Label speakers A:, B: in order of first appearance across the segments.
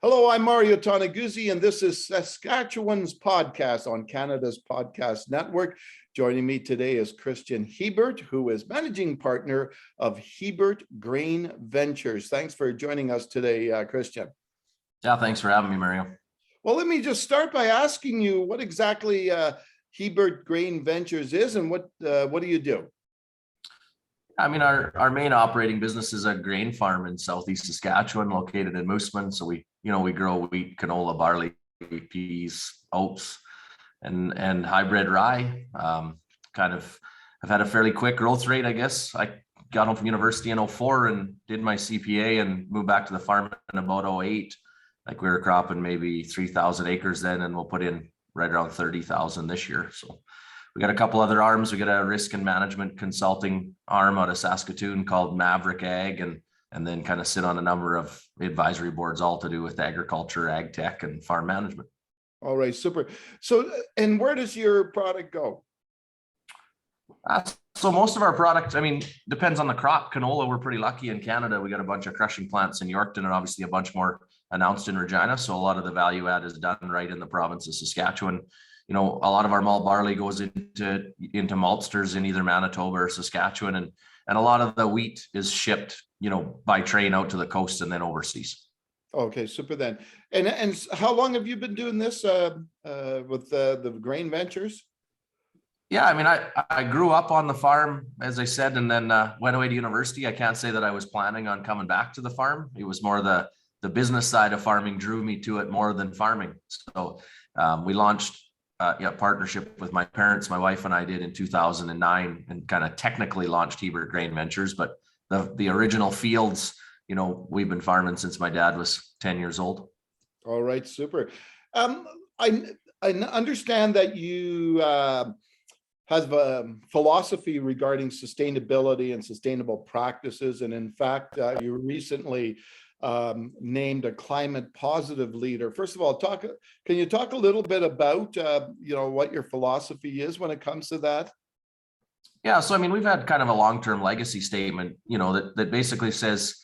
A: Hello, I'm Mario Toneguzzi, and this is Saskatchewan's podcast on Canada's Podcast Network. Joining me today is Kristjan Hebert, who is managing partner of Hebert Grain Ventures. Thanks for joining us today, Kristjan.
B: Yeah, thanks for having me, Mario.
A: Well, let me just start by asking you what exactly Hebert Grain Ventures is, and what do you do?
B: I mean, our main operating business is a grain farm in southeast Saskatchewan, located in Moosomin. So we grow wheat, canola, barley, peas, oats, and hybrid rye. I've had a fairly quick growth rate, I guess. I got home from university in 2004 and did my CPA and moved back to the farm in about 2008. Like, we were cropping maybe 3,000 acres then, and we'll put in right around 30,000 this year. So we got a couple other arms. We got a risk and management consulting arm out of Saskatchewan called Maverick Ag, and then kind of sit on a number of advisory boards, all to do with agriculture, ag tech, and farm management.
A: All right, super. So, and where does your product go?
B: So most of our product, depends on the crop. Canola, we're pretty lucky in Canada. We got a bunch of crushing plants in Yorkton and obviously a bunch more announced in Regina. So a lot of the value add is done right in the province of Saskatchewan. A lot of our malt barley goes into maltsters in either Manitoba or Saskatchewan, and a lot of the wheat is shipped, by train out to the coast and then overseas.
A: Okay, super then. And how long have you been doing this with the grain ventures?
B: Yeah, I grew up on the farm, as I said, and then went away to university. I can't say that I was planning on coming back to the farm. It was more the business side of farming drew me to it more than farming. So we launched partnership with my parents, my wife and I did in 2009, and kind of technically launched Hebert Grain Ventures. But the original fields, we've been farming since my dad was 10 years old.
A: All right, super. I understand that you have a philosophy regarding sustainability and sustainable practices. And in fact, you recently named a climate positive leader. First of all, can you talk a little bit about what your philosophy is when it comes to that?
B: Yeah, so we've had kind of a long-term legacy statement, that basically says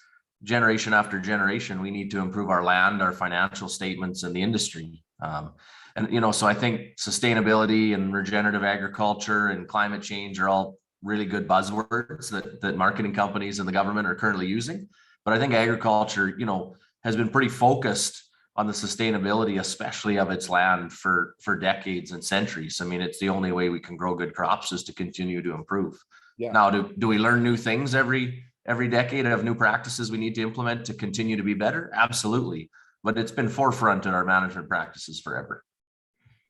B: generation after generation, we need to improve our land, our financial statements, and the industry. So I think sustainability and regenerative agriculture and climate change are all really good buzzwords that marketing companies and the government are currently using. But I think agriculture, has been pretty focused on the sustainability, especially of its land, for decades and centuries. It's the only way we can grow good crops is to continue to improve. Yeah. Now, do we learn new things every decade, of new practices we need to implement to continue to be better? Absolutely. But it's been forefront in our management practices forever.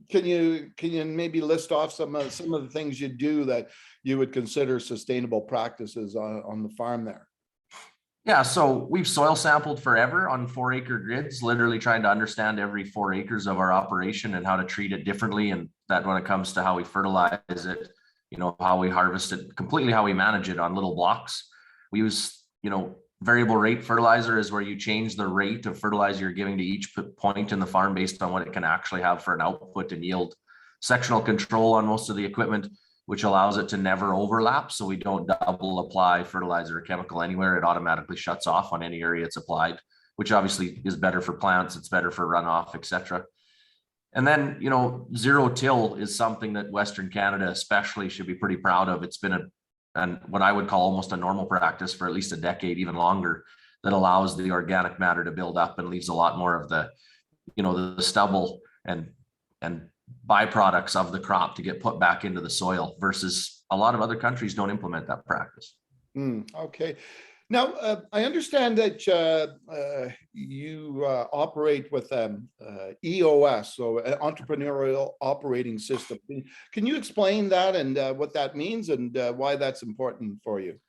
A: Can you maybe list off some of the things you do that you would consider sustainable practices on the farm there?
B: Yeah, so we've soil sampled forever on 4-acre grids, literally trying to understand every 4 acres of our operation and how to treat it differently. And that when it comes to how we fertilize it, how we harvest it, completely how we manage it on little blocks. We use, variable rate fertilizer is where you change the rate of fertilizer you're giving to each point in the farm based on what it can actually have for an output and yield. Sectional control on most of the equipment, which allows it to never overlap. So we don't double apply fertilizer or chemical anywhere. It automatically shuts off on any area it's applied, which obviously is better for plants. It's better for runoff, etc. And then, zero till is something that Western Canada especially should be pretty proud of. It's been and what I would call almost a normal practice for at least a decade, even longer, that allows the organic matter to build up and leaves a lot more of the stubble and byproducts of the crop to get put back into the soil, versus a lot of other countries don't implement that practice.
A: Okay. Now, I understand that you operate with EOS, so an entrepreneurial operating system. Can you explain that and what that means and why that's important for you?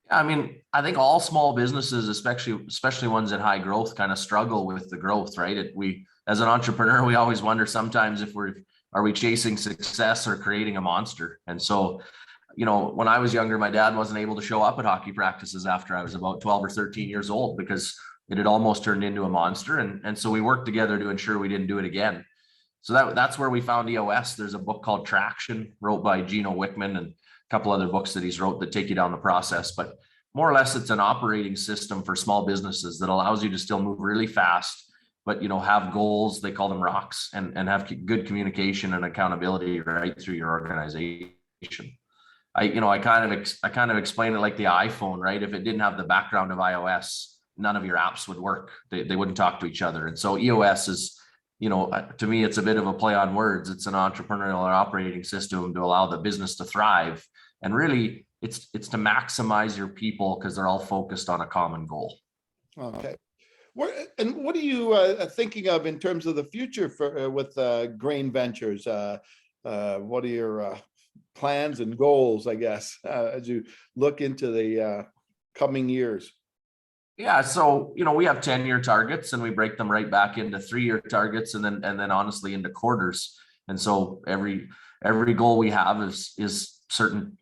B: I think all small businesses, especially ones at high growth, kind of struggle with the growth, right? We, as an entrepreneur, we always wonder sometimes if are we chasing success or creating a monster? And so, when I was younger, my dad wasn't able to show up at hockey practices after I was about 12 or 13 years old because it had almost turned into a monster. And so we worked together to ensure we didn't do it again. So that's where we found EOS. There's a book called Traction, wrote by Gino Wickman, and a couple other books that he's wrote that take you down the process. But more or less, it's an operating system for small businesses that allows you to still move really fast but, have goals, they call them rocks, and have good communication and accountability right through your organization. I kind of explain it like the iPhone, right? If it didn't have the background of iOS, none of your apps would work. They wouldn't talk to each other. And so EOS is, to me, it's a bit of a play on words. It's an entrepreneurial operating system to allow the business to thrive. And really, it's to maximize your people because they're all focused on a common goal.
A: Okay. What are you thinking of in terms of the future for with Grain Ventures? What are your plans and goals, I guess, as you look into the coming years?
B: Yeah, so we have 10-year targets, and we break them right back into 3-year targets, and then honestly into quarters. And so every goal we have is certain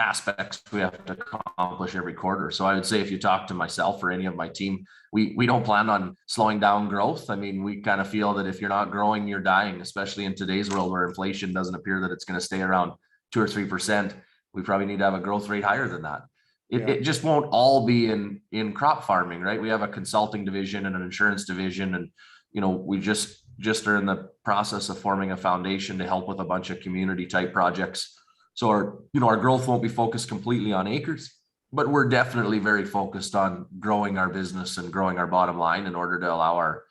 B: aspects we have to accomplish every quarter. So I would say if you talk to myself or any of my team, we don't plan on slowing down growth. I mean, we kind of feel that if you're not growing, you're dying, especially in today's world where inflation doesn't appear that it's going to stay around 2 or 3%. We probably need to have a growth rate higher than that. It just won't all be in crop farming, right? We have a consulting division and an insurance division, and we just are in the process of forming a foundation to help with a bunch of community type projects. So our growth won't be focused completely on acres, but we're definitely very focused on growing our business and growing our bottom line in order to allow our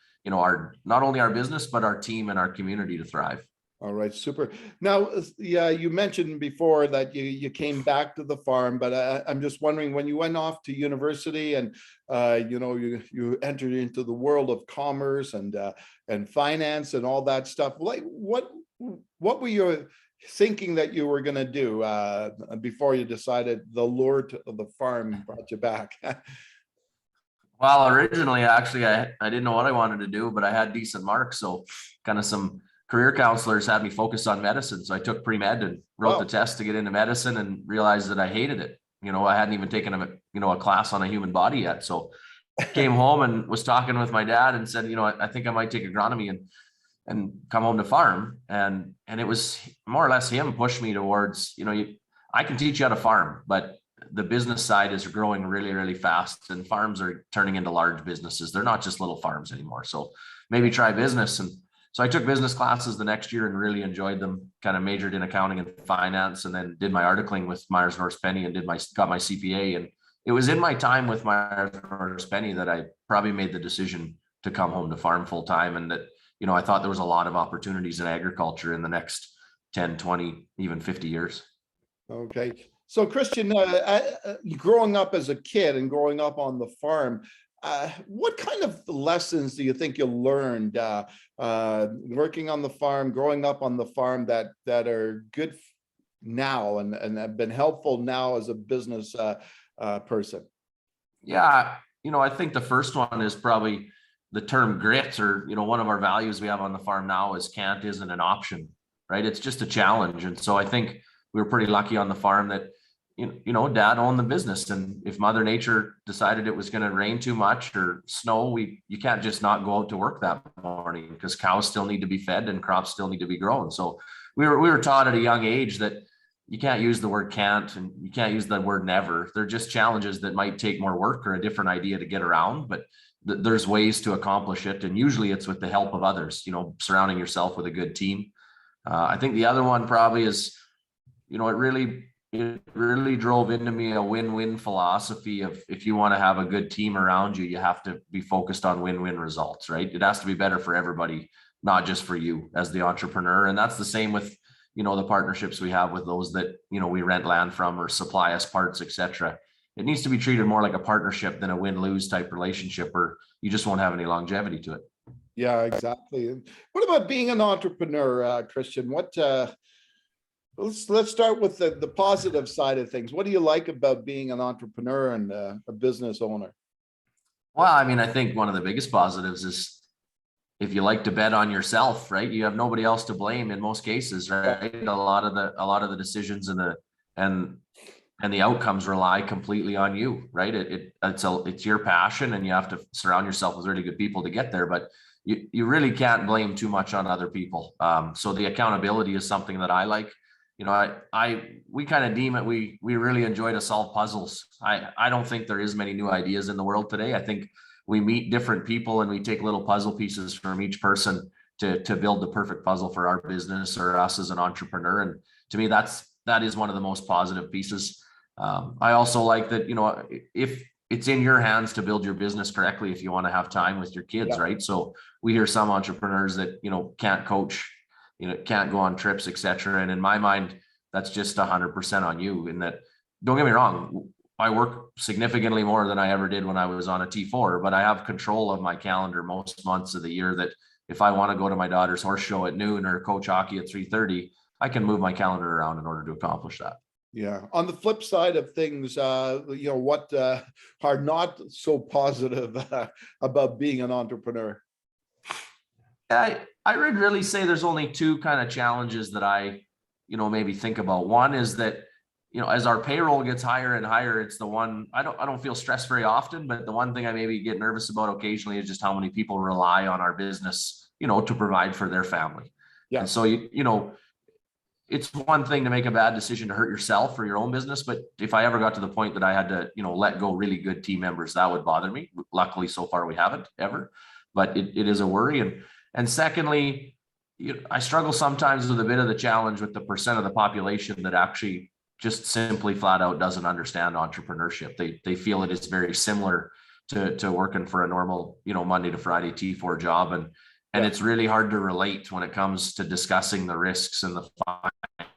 B: not only our business, but our team and our community to thrive.
A: All right, super. Now, yeah, you mentioned before that you came back to the farm, but I'm just wondering, when you went off to university and you entered into the world of commerce and finance and all that stuff, like what were you thinking that you were going to do before you decided the lure of the farm brought you back?
B: Well, originally, actually, I didn't know what I wanted to do, but I had decent marks, so kind of some career counselors had me focus on medicine. So I took pre-med and wrote the test to get into medicine and realized that I hated it. I hadn't even taken a class on a human body yet. So came home and was talking with my dad and said, I think I might take agronomy and come home to farm. And it was more or less him pushed me towards, I can teach you how to farm, but the business side is growing really, really fast, and farms are turning into large businesses. They're not just little farms anymore. So maybe try business. And so I took business classes the next year and really enjoyed them, kind of majored in accounting and finance, and then did my articling with Myers Norris Penny and got my CPA. And it was in my time with Myers Norris Penny that I probably made the decision to come home to farm full time. And that, I thought there was a lot of opportunities in agriculture in the next 10, 20, even 50 years.
A: Okay. So Kristjan, growing up as a kid and growing up on the farm, what kind of lessons do you think you learned working on the farm, growing up on the farm that are good now and have been helpful now as a business person?
B: Yeah, I think the first one is probably the term grit, or one of our values we have on the farm now is can't isn't an option, right? It's just a challenge. And so I think we were pretty lucky on the farm that dad owned the business, and if Mother Nature decided it was going to rain too much or snow, you can't just not go out to work that morning, because cows still need to be fed and crops still need to be grown. So we were taught at a young age that you can't use the word can't and you can't use the word never. They're just challenges that might take more work or a different idea to get around, but there's ways to accomplish it, and usually it's with the help of others. Surrounding yourself with a good team. I think the other one probably is, it really drove into me a win-win philosophy of, if you want to have a good team around you, you have to be focused on win-win results, right? It has to be better for everybody, not just for you as the entrepreneur. And that's the same with, the partnerships we have with those that, we rent land from or supply us parts, etc. It needs to be treated more like a partnership than a win-lose type relationship, or you just won't have any longevity to it.
A: Yeah, exactly. And what about being an entrepreneur, Kristjan? Let's start with the positive side of things. What do you like about being an entrepreneur and a business owner?
B: Well, I think one of the biggest positives is, if you like to bet on yourself, right? You have nobody else to blame in most cases, right? A lot of the decisions and the outcomes rely completely on you, right? It's your passion, and you have to surround yourself with really good people to get there, but you really can't blame too much on other people. So the accountability is something that I like. We kind of deem it, we really enjoy to solve puzzles. I don't think there is many new ideas in the world today. I think we meet different people and we take little puzzle pieces from each person to build the perfect puzzle for our business or us as an entrepreneur. And to me, that is one of the most positive pieces. I also like that, if it's in your hands to build your business correctly, if you want to have time with your kids,
A: Yeah.
B: right? So we hear some entrepreneurs that, can't coach, can't go on trips, etc. And in my mind, that's just 100% on you. In that, don't get me wrong, I work significantly more than I ever did when I was on a T4, but I have control of my calendar most months of the year, that if I want to go to my daughter's horse show at noon or coach hockey at 3:30, I can move my calendar around in order to accomplish that.
A: Yeah. On the flip side of things, what are not so positive about being an entrepreneur?
B: I would really say there's only two kind of challenges that I, maybe think about. One is that, as our payroll gets higher and higher, it's the one I don't feel stressed very often, but the one thing I maybe get nervous about occasionally is just how many people rely on our business, to provide for their family.
A: Yeah.
B: And so, it's one thing to make a bad decision to hurt yourself or your own business, but if I ever got to the point that I had to, let go really good team members, that would bother me. Luckily, so far we haven't ever, but it is a worry. And secondly, I struggle sometimes with a bit of the challenge with the percent of the population that actually just simply flat out doesn't understand entrepreneurship. They feel it is very similar to working for a normal, Monday to Friday T4 job. And it's really hard to relate when it comes to discussing the risks and the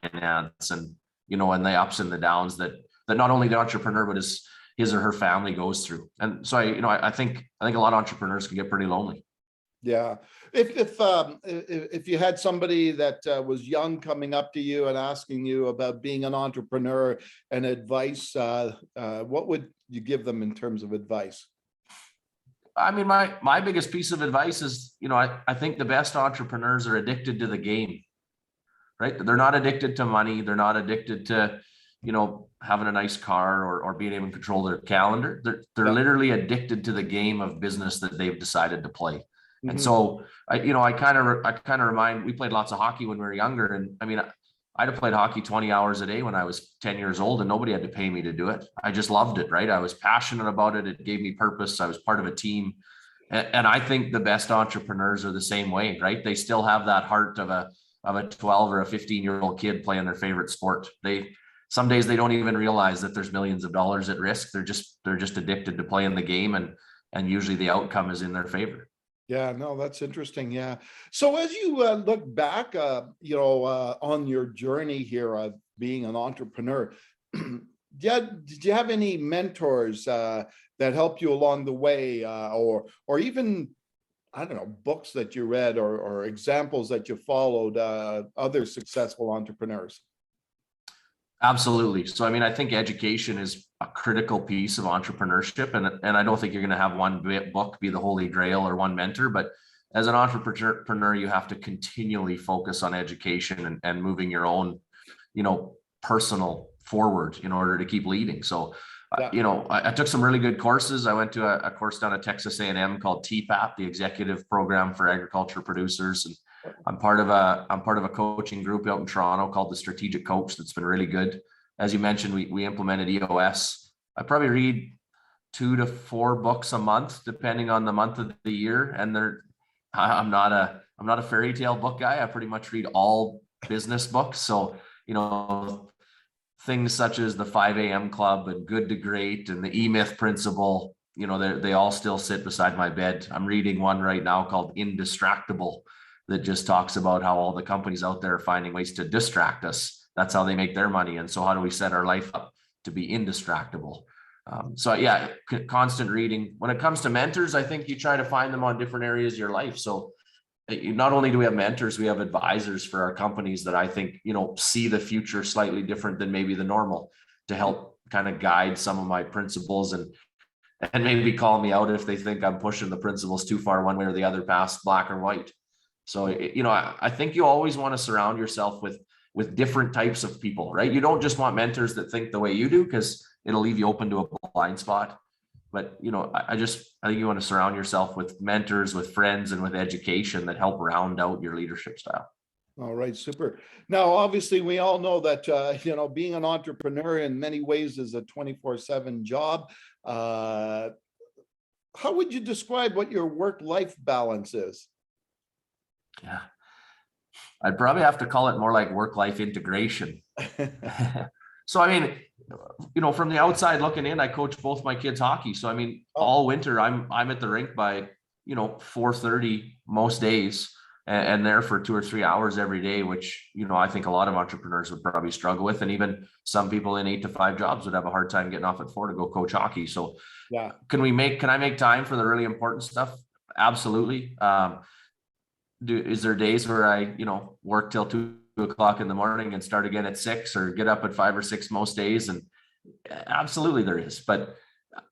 B: finance and, and the ups and the downs that not only the entrepreneur, but his or her family goes through. And so I think a lot of entrepreneurs can get pretty lonely.
A: Yeah. If you had somebody that was young coming up to you and asking you about being an entrepreneur and advice, what would you give them in terms of advice?
B: I mean, my biggest piece of advice is, I think the best entrepreneurs are addicted to the game, right? They're not addicted to money. They're not addicted to, having a nice car or being able to control their calendar. They're literally addicted to the game of business that they've decided to play. And so I kind of remind, we played lots of hockey when we were younger. And I mean, I'd have played hockey 20 hours a day when I was 10 years old and nobody had to pay me to do it. I just loved it, right? I was passionate about it. It gave me purpose. I was part of a team. And I think the best entrepreneurs are the same way, right? They still have that heart of a 12 or a 15-year-old kid playing their favorite sport. Some days they don't even realize that there's millions of dollars at risk. They're just addicted to playing the game, and usually the outcome is in their favor.
A: Yeah, no, that's interesting. Yeah. So as you look back, on your journey here of being an entrepreneur, did you have any mentors that helped you along the way, or even, I don't know, books that you read or examples that you followed, other successful entrepreneurs?
B: Absolutely. So, I mean, I think education is a critical piece of entrepreneurship, and I don't think you're going to have one book be the holy grail or one mentor, but as an entrepreneur, you have to continually focus on education and moving your own, personal forward in order to keep leading. So, I took some really good courses. I went to a course down at Texas A&M called TPAP, the Executive Program for Agriculture Producers, and I'm part of a coaching group out in Toronto called the Strategic Coach that's been really good. As you mentioned, we implemented EOS. I probably read 2 to 4 books a month, depending on the month of the year. And I'm not a fairy tale book guy. I pretty much read all business books. So, things such as the 5 a.m. Club and Good to Great and the E-Myth Principle, they all still sit beside my bed. I'm reading one right now called Indistractable, that just talks about how all the companies out there are finding ways to distract us. That's how they make their money. And so how do we set our life up to be indistractable? Constant reading. When it comes to mentors, I think you try to find them on different areas of your life. So not only do we have mentors, we have advisors for our companies that I think, see the future slightly different than maybe the normal, to help kind of guide some of my principles and maybe call me out if they think I'm pushing the principles too far one way or the other, past black or white. So, I think you always want to surround yourself with different types of people, right? You don't just want mentors that think the way you do, because it'll leave you open to a blind spot. But, I think you want to surround yourself with mentors, with friends, and with education that help round out your leadership style.
A: All right, super. Now, obviously, we all know that, being an entrepreneur in many ways is a 24/7 job. how would you describe what your work-life balance is?
B: Yeah, I'd probably have to call it more like work-life integration. So, I mean, from the outside looking in, I coach both my kids hockey. So, I mean,
A: Oh,
B: all winter I'm at the rink by, 4:30 most days, and there for 2 or 3 hours every day, which, I think a lot of entrepreneurs would probably struggle with. And even some people in 8 to 5 jobs would have a hard time getting off at 4 to go coach hockey. So
A: yeah.
B: can I make time for the really important stuff? Absolutely. Is there days where I, work till 2 o'clock in the morning and start again at 6, or get up at 5 or 6 most days? And absolutely there is. But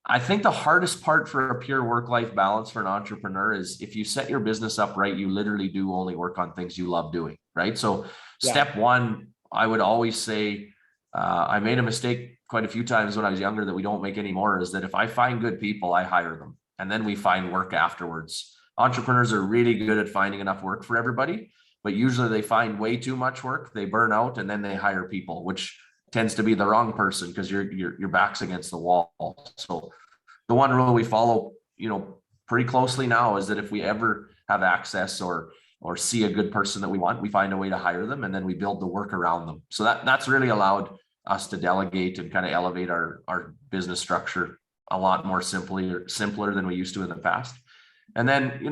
B: I think the hardest part for a pure work-life balance for an entrepreneur is if you set your business up right, you literally do only work on things you love doing, right? So
A: Yeah.
B: step one, I would always say, I made a mistake quite a few times when I was younger that we don't make anymore, is that if I find good people, I hire them, and then we find work afterwards. Entrepreneurs are really good at finding enough work for everybody, but usually they find way too much work, they burn out, and then they hire people, which tends to be the wrong person because your back's against the wall. So the one rule we follow, pretty closely now is that if we ever have access or see a good person that we want, we find a way to hire them, and then we build the work around them. So that's really allowed us to delegate and kind of elevate our business structure a lot more simpler than we used to in the past. And then,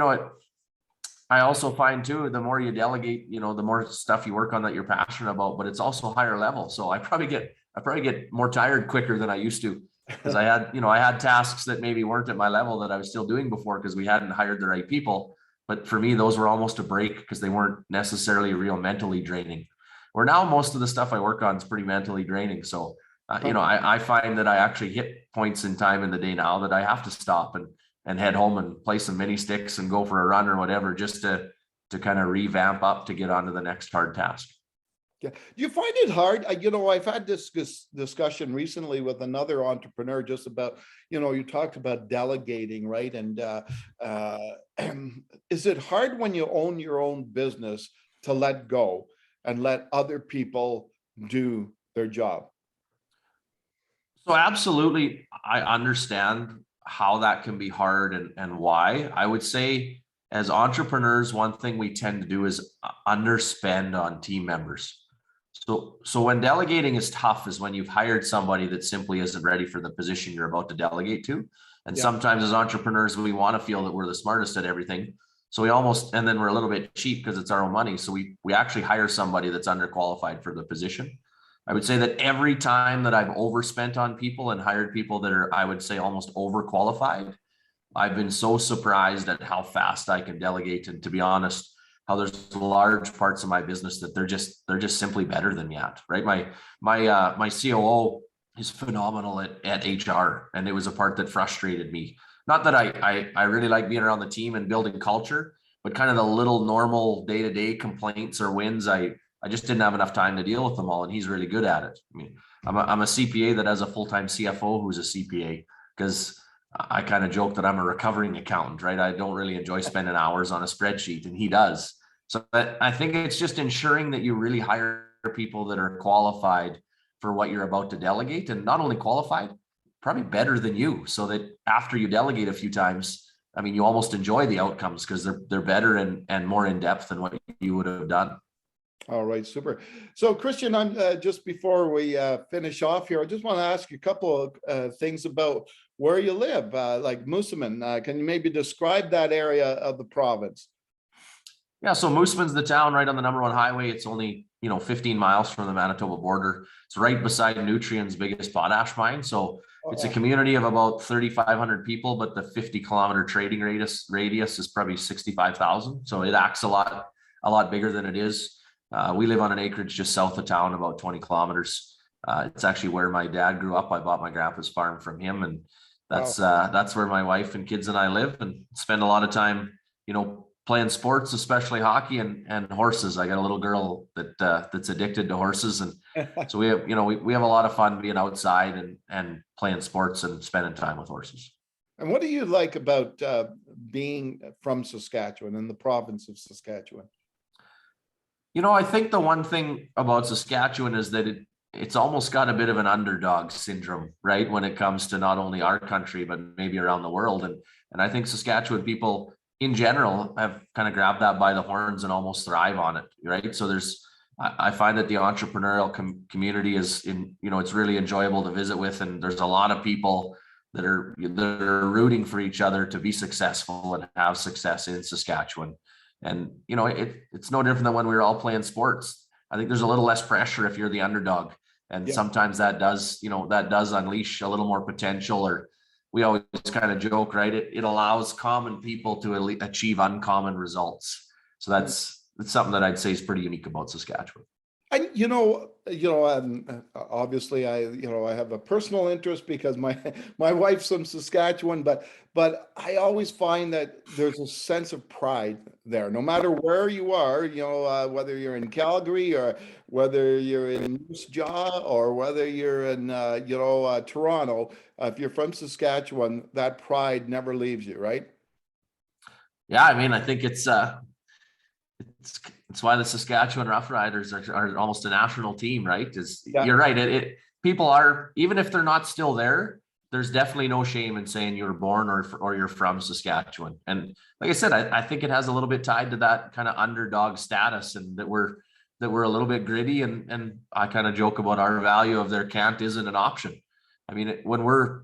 B: I also find too, the more you delegate, the more stuff you work on that you're passionate about, but it's also higher level. So I probably get more tired quicker than I used to, because I had tasks that maybe weren't at my level that I was still doing before because we hadn't hired the right people. But for me, those were almost a break because they weren't necessarily real mentally draining. Where now most of the stuff I work on is pretty mentally draining. So, I find that I actually hit points in time in the day now that I have to stop and head home and play some mini sticks and go for a run or whatever, just to kind of revamp up to get on to the next hard task.
A: Yeah. Do you find it hard? I've had this discussion recently with another entrepreneur just about, you talked about delegating, right? And is it hard when you own your own business to let go and let other people do their job?
B: So absolutely, I understand how that can be hard and why. I would say as entrepreneurs, one thing we tend to do is underspend on team members. So when delegating is tough is when you've hired somebody that simply isn't ready for the position you're about to delegate to. And
A: Yeah.
B: sometimes as entrepreneurs, we want to feel that we're the smartest at everything. So and then we're a little bit cheap because it's our own money. So we actually hire somebody that's underqualified for the position. I would say that every time that I've overspent on people and hired people that are, I would say, almost overqualified, I've been so surprised at how fast I can delegate. And to be honest, how there's large parts of my business that they're just simply better than me at, right? My COO is phenomenal at HR, and it was a part that frustrated me. Not that I really like being around the team and building culture, but kind of the little normal day-to-day complaints or wins, I just didn't have enough time to deal with them all, and he's really good at it. I mean, I'm a CPA that has a full-time CFO who's a CPA, because I kind of joke that I'm a recovering accountant, right? I don't really enjoy spending hours on a spreadsheet, and he does. So I think it's just ensuring that you really hire people that are qualified for what you're about to delegate, and not only qualified, probably better than you, so that after you delegate a few times, I mean, you almost enjoy the outcomes because they're better and more in depth than what you would have done.
A: All right, super. So Kristjan, I'm just before we finish off here, I just want to ask you a couple of things about where you live, like Moosomin. Can you maybe describe that area of the province?
B: Yeah, so Moosomin's the town right on the #1 highway. It's only 15 miles from the Manitoba border. It's right beside Nutrien's biggest potash mine. So it's a community of about 3,500 people, but the 50-kilometer trading radius is probably 65,000. So it acts a lot bigger than it is. We live on an acreage just south of town, about 20 kilometers. It's actually where my dad grew up. I bought my grandpa's farm from him, and that's where my wife and kids and I live, and spend a lot of time, playing sports, especially hockey and horses. I got a little girl that's addicted to horses, and so we have a lot of fun being outside and playing sports and spending time with horses.
A: And what do you like about being from Saskatchewan, in the province of Saskatchewan?
B: I think the one thing about Saskatchewan is that it's almost got a bit of an underdog syndrome, right? When it comes to not only our country, but maybe around the world. And I think Saskatchewan people in general have kind of grabbed that by the horns and almost thrive on it, right? So I find that the entrepreneurial community is it's really enjoyable to visit with. And there's a lot of people that are rooting for each other to be successful and have success in Saskatchewan. And, it's no different than when we were all playing sports. I think there's a little less pressure if you're the underdog. And sometimes that does unleash a little more potential, or we always kind of joke, right? It allows common people to achieve uncommon results. So that's something that I'd say is pretty unique about Saskatchewan.
A: And obviously I have a personal interest because my wife's from Saskatchewan, but I always find that there's a sense of pride there, no matter where you are, whether you're in Calgary or whether you're in Moose Jaw or whether you're in Toronto. If you're from Saskatchewan, that pride never leaves you, right?
B: Yeah, I mean, I think it's why the Saskatchewan Rough Riders are almost a national team, right? You're right. People are, even if they're not still there, there's definitely no shame in saying you're born or you're from Saskatchewan. And like I said, I think it has a little bit tied to that kind of underdog status, and that we're a little bit gritty. And I kind of joke about our value of there can't isn't an option. I mean, when we're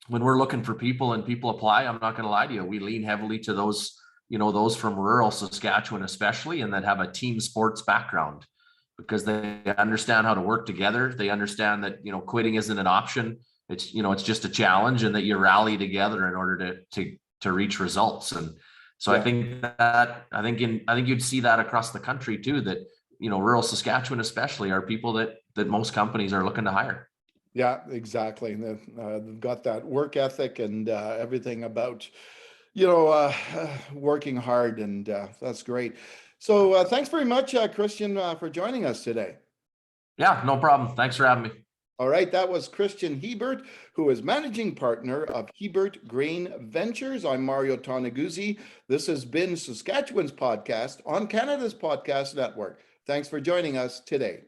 B: looking for people and people apply, I'm not going to lie to you, we lean heavily to those from rural Saskatchewan, especially, and that have a team sports background, because they understand how to work together. They understand that, quitting isn't an option. It's just a challenge, and that you rally together in order to reach results. And so I think you'd see that across the country too, that, rural Saskatchewan especially are people that most companies are looking to hire.
A: Yeah, exactly. And they've got that work ethic and everything about working hard, and that's great. So thanks very much, Kristjan, for joining us today.
B: Yeah, no problem. Thanks for having me.
A: All right, that was Kristjan Hebert, who is managing partner of Hebert Grain Ventures. I'm Mario Toneguzzi. This has been Saskatchewan's podcast on Canada's Podcast Network. Thanks for joining us today.